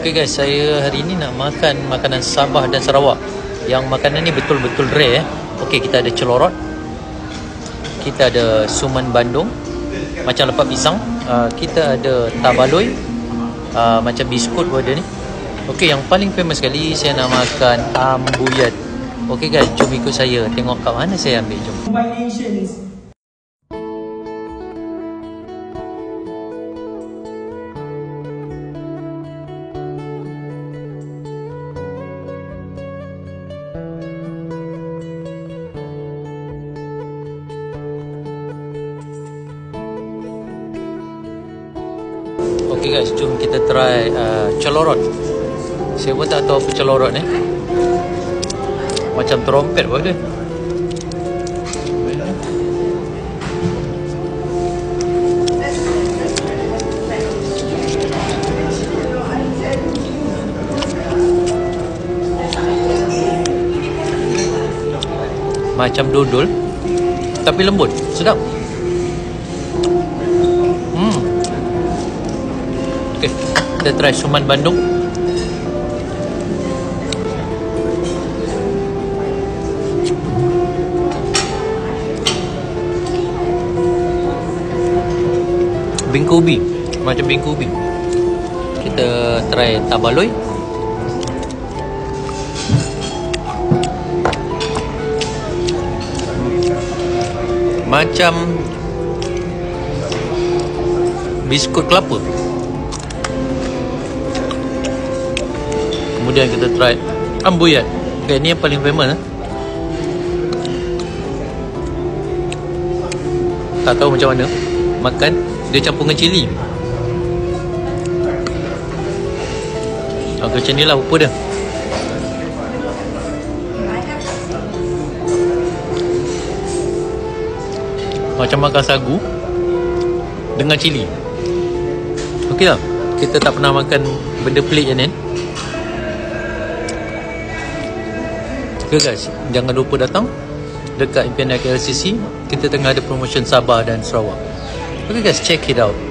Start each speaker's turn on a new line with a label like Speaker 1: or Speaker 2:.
Speaker 1: Okay guys, saya hari ni nak makan makanan Sabah dan Sarawak. Yang makanan ni betul-betul rare. Okay, kita ada celorot, kita ada suman Bandung macam lepak pisang, kita ada tabaloi, macam biskut pun ada ni. Okay, yang paling famous sekali saya nak makan ambuyat. Okay guys, jom ikut saya tengok kat mana saya ambil. Jom. Okay guys, jom kita try celorot. Saya pun tak tahu apa celorot ni. Macam trompet pun ada. Macam dodol tapi lembut, sedap. Okay, kita try suman Bandung. Bingko ubi, macam bingko ubi. Kita try tabaloi. Macam biskut kelapa. Kemudian kita try ambuyat. Okay, ni yang paling famous. Tak tahu macam mana makan. Dia campur dengan cili. Okay, macam ni lah rupa dia. Macam makan sagu dengan cili. Okey tak? Kita tak pernah makan benda pelik macam ni. Okay guys, jangan lupa datang dekat Impian Naik LCC. Kita tengah ada promotion Sabah dan Sarawak. Okay guys, check it out.